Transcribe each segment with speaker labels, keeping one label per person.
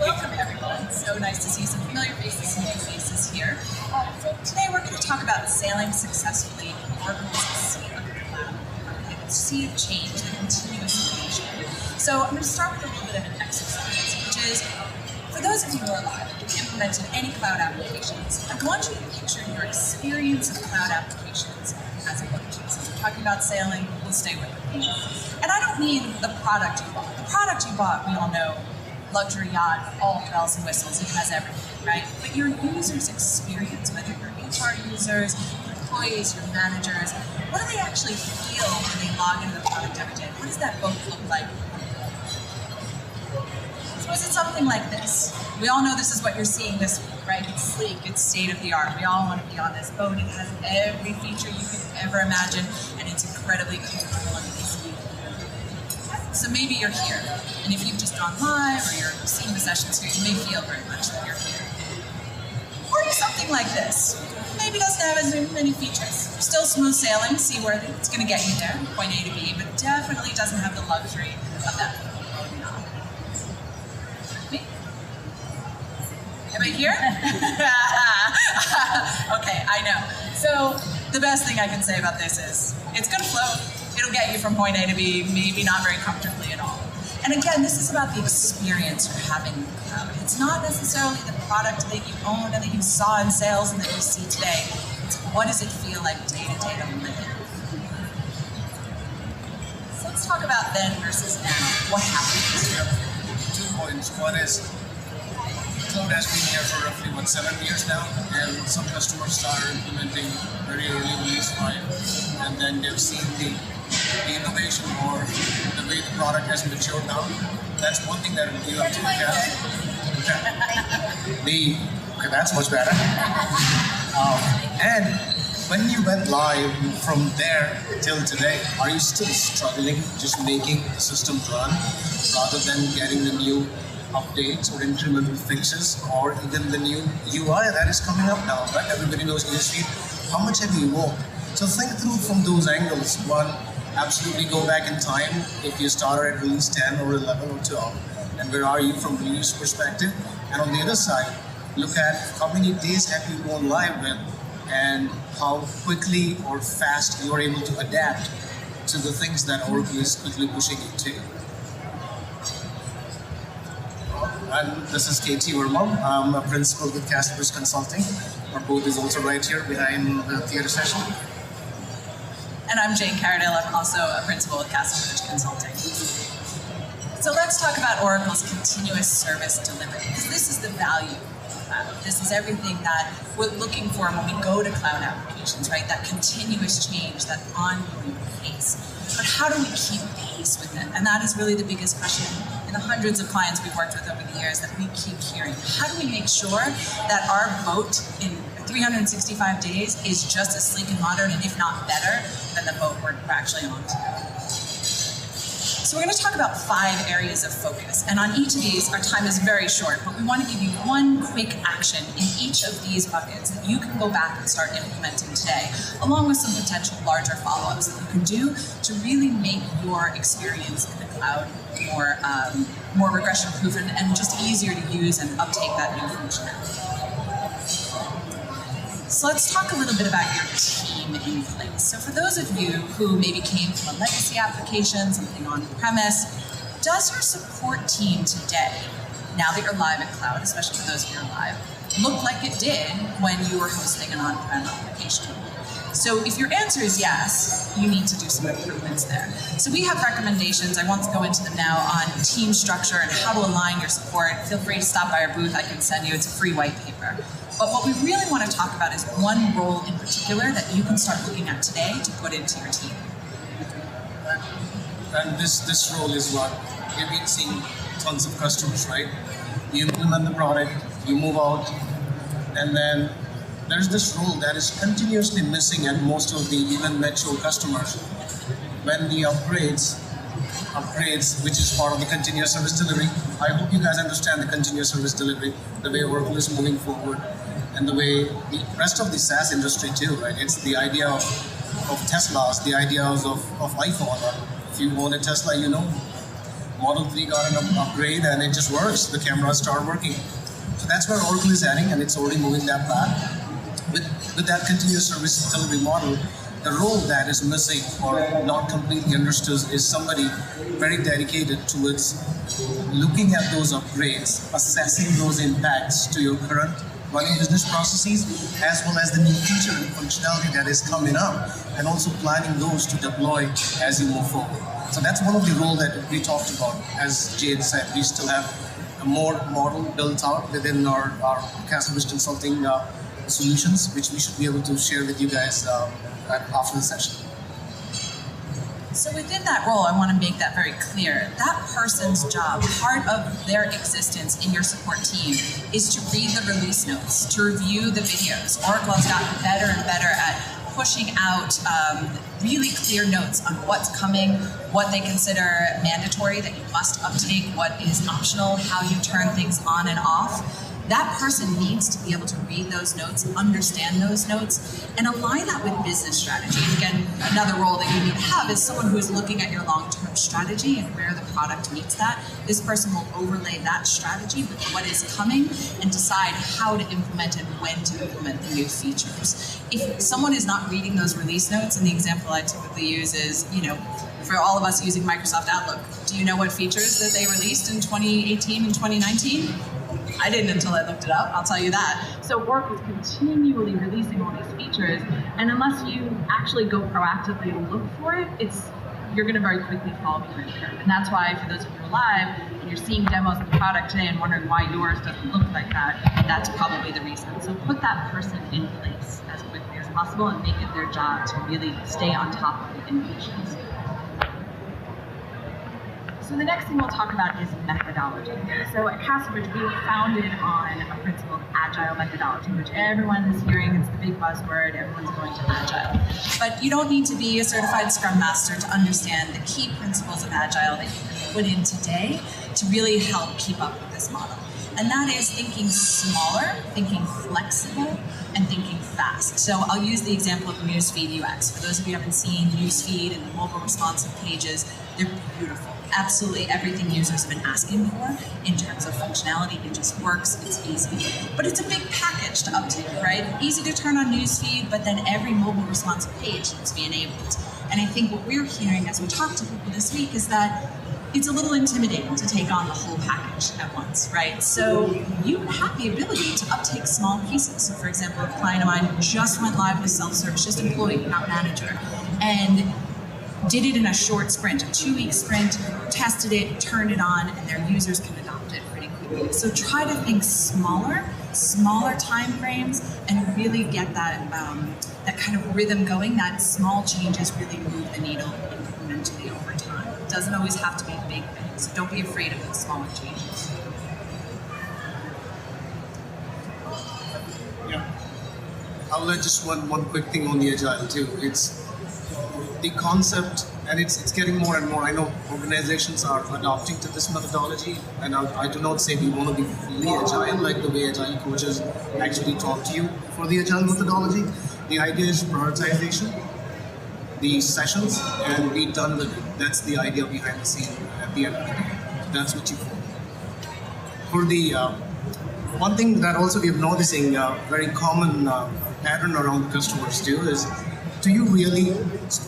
Speaker 1: welcome everyone. So nice to see some familiar faces and new faces here. So today we're going to talk about sailing successfully in Oracle's sea of the cloud, the sea of change, the continuous innovation. So I'm going to start with a little bit of an exercise, which is, for those of you who are live and have implemented any cloud applications, I want you to picture your experience of cloud applications as a boat. So we're talking about sailing, we'll stay with it. And I don't mean the product you bought. The product you bought, we all know, luxury yacht, all bells and whistles, it has everything, right? But your user's experience, whether you're HR users, your employees, your managers, what do they actually feel when they log into the product every day? What does that boat look like? So is it something like this? We all know this is what you're seeing this week, right? It's sleek, it's state-of-the-art. We all want to be on this boat. It has every feature you could ever imagine, and it's incredibly comfortable and easy. So maybe you're here, and if you've just gone live or you're seeing the sessions here, you may feel very much that you're here. Or you're something like this. Maybe doesn't have as many features. Still smooth sailing, seaworthy, it's going to get you there, point A to B, but definitely doesn't have the luxury of that. Anybody here? Okay, I know. So the best thing I can say about this is it's going to float. It'll get you from point A to B, maybe not very comfortably at all. And again, this is about the experience you're having in the cloud. It's not necessarily the product that you own and that you saw in sales and that you see today. It's what does it feel like day to day to live in. So let's talk about then versus now. What happens?
Speaker 2: 2 points. One is Cloud has been here for roughly 7 years now, and some customers started implementing very early release 5, and then they've seen the innovation or the way the product has matured now. That's one thing that you have to look at. Okay, that's much better. And when you went live from there till today, are you still struggling just making the system run rather than getting the new updates or incremental fixes or even the new UI that is coming up now, right? Everybody knows newsfeed. How much have you evolved? So think through from those angles. One, absolutely go back in time if you started at release 10 or 11 or 12, and where are you from release perspective? And on the other side, look at how many days have you gone live with and how quickly or fast you're able to adapt to the things that Oracle is quickly pushing you to. And this is KT Verma. I'm a principal with CastleBridge Consulting. Our booth is also right here behind the theater session.
Speaker 1: And I'm Jane Caradale. I'm also a principal with CastleBridge Consulting. So let's talk about Oracle's continuous service delivery, because this is the value of cloud. This is everything that we're looking for when we go to cloud applications, right? That continuous change, that ongoing pace. But how do we keep pace with it? And that is really the biggest question in the hundreds of clients we've worked with over the years that we keep hearing. How do we make sure that our boat in 365 days is just as sleek and modern, and if not better, than the boat we're actually on today? So we're going to talk about 5 areas of focus, and on each of these, our time is very short, but we want to give you one quick action in each of these buckets that you can go back and start implementing today, along with some potential larger follow-ups that you can do to really make your experience in the cloud more regression-proof and just easier to use and uptake that new functionality. So let's talk a little bit about your team in place. So for those of you who maybe came from a legacy application, something on-premise, does your support team today, now that you're live in cloud, especially for those of you who are live, look like it did when you were hosting an on-prem application? So if your answer is yes, you need to do some improvements there. So we have recommendations, I won't go into them now, on team structure and how to align your support. Feel free to stop by our booth, I can send you, it's a free white paper. But what we really want to talk about is one role in particular that you can start looking at today to put into your team.
Speaker 2: And this role is what we've been seeing tons of customers, right? You implement the product, you move out, and then there's this role that is continuously missing at most of the even mature customers. When the upgrades, which is part of the continuous service delivery, I hope you guys understand the continuous service delivery, the way Oracle is moving forward, and the way the rest of the SaaS industry too, right? It's the idea of Teslas, the ideas of iPhone. Or if you own a Tesla, you know Model 3 got an upgrade and it just works. The cameras start working. So that's where Oracle is heading, and it's already moving that path. With that continuous service delivery model, the role that is missing or not completely understood is somebody very dedicated towards looking at those upgrades, assessing those impacts to your current running business processes, as well as the new feature and functionality that is coming up, and also planning those to deploy as you move forward. So that's one of the roles that we talked about. As Jade said, we still have a more model built out within our CastleBridge Consulting solutions, which we should be able to share with you guys after the session.
Speaker 1: So within that role, I want to make that very clear. That person's job, part of their existence in your support team, is to read the release notes, to review the videos. Oracle has gotten better and better at pushing out really clear notes on what's coming, what they consider mandatory that you must uptake, what is optional, how you turn things on and off. That person needs to be able to read those notes, understand those notes, and align that with business strategy. And again, another role that you need to have is someone who is looking at your long-term strategy and where the product meets that. This person will overlay that strategy with what is coming and decide how to implement and when to implement the new features. If someone is not reading those release notes, and the example I typically use is, for all of us using Microsoft Outlook, do you know what features that they released in 2018 and 2019? I didn't until I looked it up, I'll tell you that. So Oracle is continually releasing all these features, and unless you actually go proactively and look for it, you're going to very quickly fall behind the curve. And that's why, for those of you who are live, and you're seeing demos of the product today and wondering why yours doesn't look like that, that's probably the reason. So put that person in place as quickly as possible and make it their job to really stay on top of the innovations. So the next thing we'll talk about is methodology. So at CastleBridge, we were founded on a principle of agile methodology, which everyone is hearing. It's the big buzzword. Everyone's going to agile. But you don't need to be a certified Scrum Master to understand the key principles of agile that you can put in today to really help keep up with this model. And that is thinking smaller, thinking flexible, and thinking fast. So I'll use the example of Newsfeed UX. For those of you who haven't seen Newsfeed and the mobile responsive pages, they're beautiful. Absolutely everything users have been asking for in terms of functionality. It just works, it's easy. But it's a big package to uptake, right? Easy to turn on Newsfeed, but then every mobile responsive page needs to be enabled. And I think what we're hearing as we talk to people this week is that it's a little intimidating to take on the whole package at once, right? So you have the ability to uptake small pieces. So for example, a client of mine just went live with self-service, just employee, not manager, and did it in a short sprint, a 2-week sprint, tested it, turned it on, and their users can adopt it pretty quickly. So try to think smaller time frames, and really get that that kind of rhythm going, that small changes really move the needle incrementally over time. It doesn't always have to be big things, so don't be afraid of the smaller changes.
Speaker 2: Yeah. I'll let just one quick thing on the agile too. It's the concept, and it's getting more and more. I know organizations are adopting to this methodology, and I do not say we want to be fully agile like the way agile coaches actually talk to you for the agile methodology. The idea is prioritization, the sessions, and be done with it. That's the idea behind the scene at the end of the day. That's what you follow. For the one thing that also we are noticing, very common pattern around customers too, is do you really,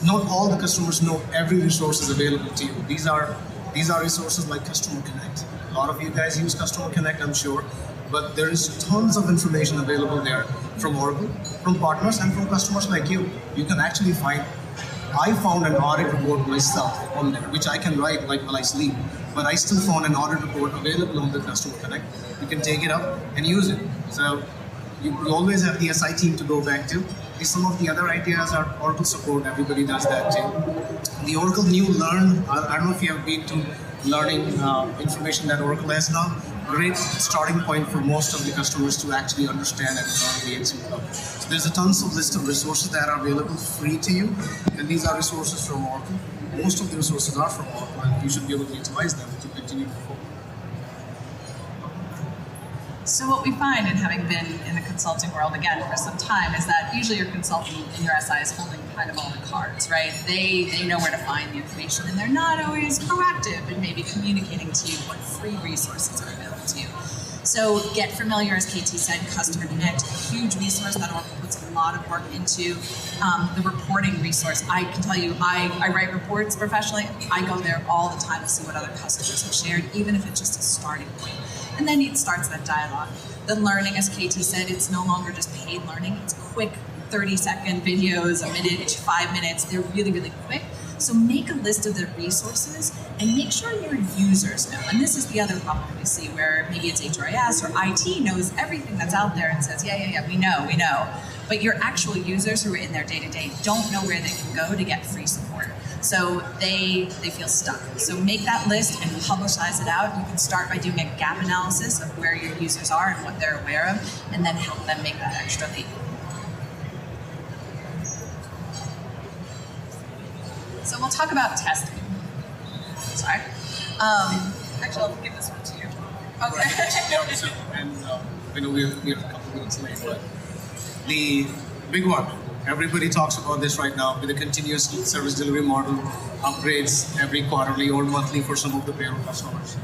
Speaker 2: not all the customers know every resource is available to you. These are resources like Customer Connect. A lot of you guys use Customer Connect, I'm sure, but there is tons of information available there from Oracle, from partners, and from customers like you. You can actually I found an audit report myself on there, which I can write like while I sleep, but I still found an audit report available on the Customer Connect. You can take it up and use it. So you always have the SI team to go back to. Some of the other ideas are Oracle support. Everybody does that too. The Oracle New Learn, I don't know if you have been to learning information that Oracle has now. Great starting point for most of the customers to actually understand and learn the HCM Cloud. So there's a tons of list of resources that are available free to you, and these are resources from Oracle. Most of the resources are from Oracle, and you should be able to utilize them to continue to perform.
Speaker 1: So what we find, in having been in the consulting world again for some time, is that usually your consultant and your SI is holding kind of all the cards, right? They know where to find the information, and they're not always proactive in maybe communicating to you what free resources are available to you. So get familiar, as KT said, Customer Connect, a huge resource that Oracle puts a lot of work into. The reporting resource, I can tell you, I write reports professionally. I go there all the time to see what other customers have shared, even if it's just a starting point. And then it starts that dialogue. The learning, as KT said, it's no longer just paid learning. It's quick 30-second videos, a minute to 5 minutes. They're really, really quick. So make a list of the resources and make sure your users know. And this is the other problem we see, where maybe it's HRIS or IT knows everything that's out there and says, yeah, we know. But your actual users who are in their day-to-day don't know where they can go to get free support. So they feel stuck. So make that list and publicize it out. You can start by doing a gap analysis of where your users are and what they're aware of, and then help them make that extra leap. So we'll talk about testing. Sorry. Actually, I'll give this one to you. Okay.
Speaker 2: Yeah, so, and we're a couple minutes late, but the big one, everybody talks about this right now with the continuous service delivery model, upgrades every quarterly or monthly for some of the payroll customers.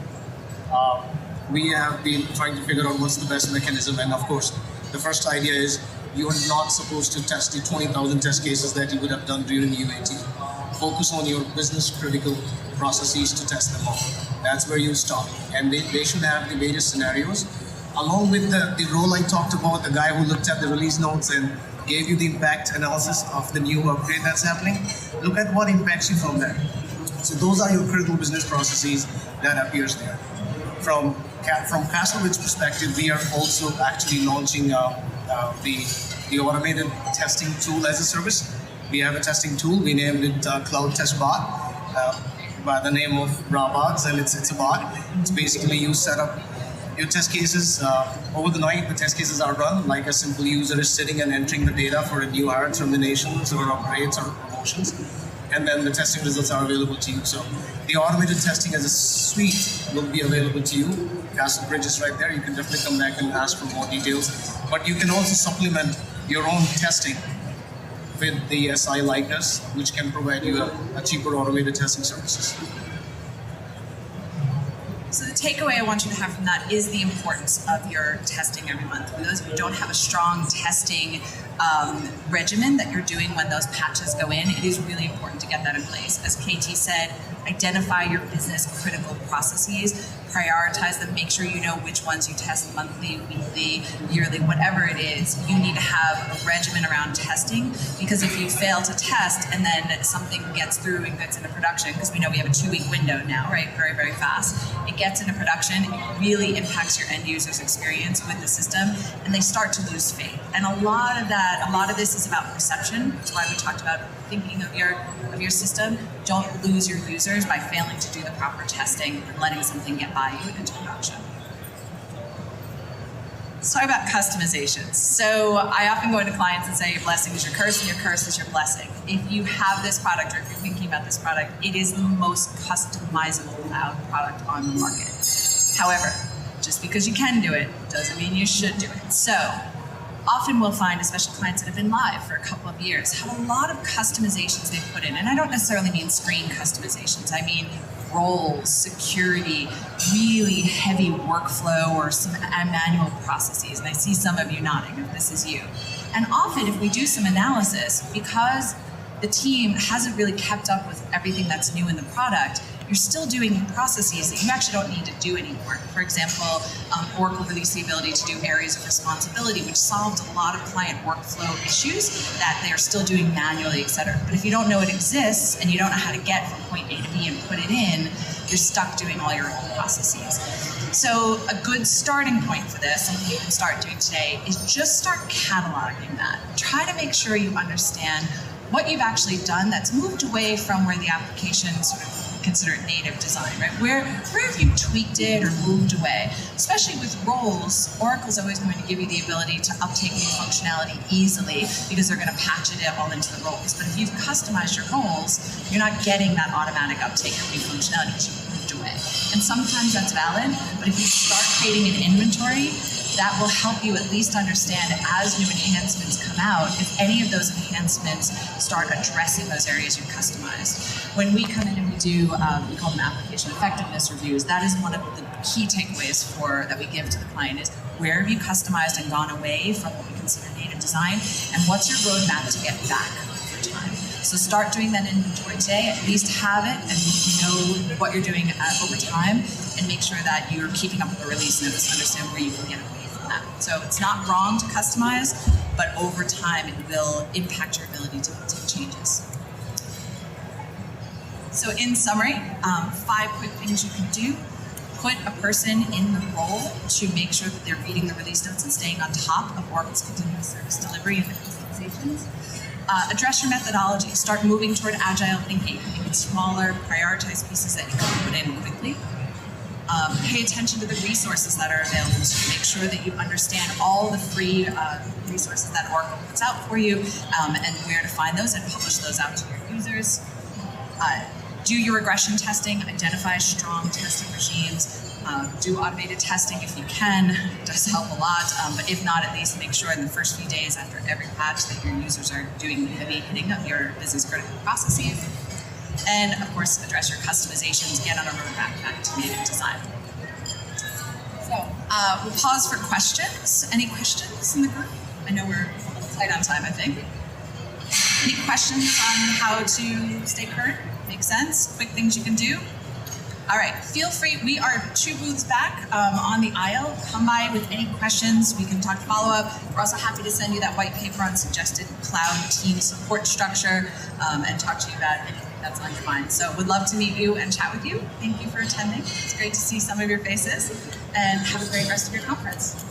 Speaker 2: We have been trying to figure out what's the best mechanism, and of course, the first idea is you are not supposed to test the 20,000 test cases that you would have done during UAT. Focus on your business critical processes to test them all. That's where you stop. And they should have the various scenarios. Along with the role I talked about, the guy who looked at the release notes and gave you the impact analysis of the new upgrade that's happening, look at what impacts you from that. So those are your critical business processes that appears there. From CastleBridge perspective, we are also actually launching the automated testing tool as a service. We have a testing tool. We named it Cloud Test Bot by the name of Robots, and it's a bot. It's basically you set up your test cases over the night. The test cases are run like a simple user is sitting and entering the data for a new hire terminations or upgrades or promotions, and then the testing results are available to you. So the automated testing as a suite will be available to you. CastleBridge is right there. You can definitely come back and ask for more details. But you can also supplement your own testing with the SI like us, which can provide you a cheaper automated testing services.
Speaker 1: So the takeaway I want you to have from that is the importance of your testing every month. For those of you who don't have a strong testing regimen that you're doing when those patches go in, it is really important to get that in place. As KT said, identify your business critical processes, prioritize them, make sure you know which ones you test monthly, weekly, yearly, whatever it is. You need to have a regimen around testing, because if you fail to test and then something gets through and gets into production, because we know we have a 2-week window now, right, very, very fast, it gets into production, it really impacts your end user's experience with the system, and they start to lose faith. And a lot of this is about perception. That's why we talked about thinking of your system. Don't lose your users by failing to do the proper testing and letting something get by you into production. Let's talk about customizations. So I often go into clients and say your blessing is your curse and your curse is your blessing. If you have this product, or if you're thinking about this product, it is the most customizable cloud product on the market. However, just because you can do it doesn't mean you should do it. So often we'll find, especially clients that have been live for a couple of years, have a lot of customizations they've put in. And I don't necessarily mean screen customizations. I mean roles, security, really heavy workflow or some manual processes. And I see some of you nodding if this is you. And often if we do some analysis, because the team hasn't really kept up with everything that's new in the product, you're still doing processes that you actually don't need to do anymore. For example, Oracle released the ability to do areas of responsibility, which solved a lot of client workflow issues that they are still doing manually, et cetera. But if you don't know it exists and you don't know how to get from point A to B and put it in, you're stuck doing all your own processes. So a good starting point for this, something you can start doing today, is just start cataloging that. Try to make sure you understand what you've actually done that's moved away from where the application sort of consider it native design, right? Where have you tweaked it or moved away? Especially with roles, Oracle's always going to give you the ability to uptake new functionality easily because they're going to patch it all into the roles. But if you've customized your roles, you're not getting that automatic uptake of new functionality because you've moved away. And sometimes that's valid, but if you start creating an inventory that will help you at least understand as new enhancements come out, if any of those enhancements start addressing those areas you've customized. When we come in and we do, we call them application effectiveness reviews, that is one of the key takeaways that we give to the client is, where have you customized and gone away from what we consider native design, and what's your roadmap to get back over time? So start doing that inventory today, at least have it and know what you're doing over time, and make sure that you're keeping up with the release notes to understand where you can get away from that. So it's not wrong to customize, but over time it will impact your ability to make changes. So in summary, 5 quick things you can do. Put a person in the role to make sure that they're reading the release notes and staying on top of Oracle's continuous service delivery and the customizations. Address your methodology. Start moving toward agile thinking. Make it smaller, prioritize pieces that you can put in quickly. Pay attention to the resources that are available to you. Make sure that you understand all the free resources that Oracle puts out for you and where to find those, and publish those out to your users. Do your regression testing, identify strong testing regimes, do automated testing if you can. It does help a lot, but if not, at least make sure in the first few days after every patch that your users are doing the heavy hitting of your business critical processes. And of course, address your customizations, get on a roadmap back to native design. So we'll pause for questions. Any questions in the group? I know we're a little tight on time, I think. Any questions on how to stay current? Make sense? Quick things you can do? All right, feel free. We are 2 booths back on the aisle. Come by with any questions. We can talk follow-up. We're also happy to send you that white paper on suggested cloud team support structure and talk to you about anything that's on your mind. So would love to meet you and chat with you. Thank you for attending. It's great to see some of your faces, and have a great rest of your conference.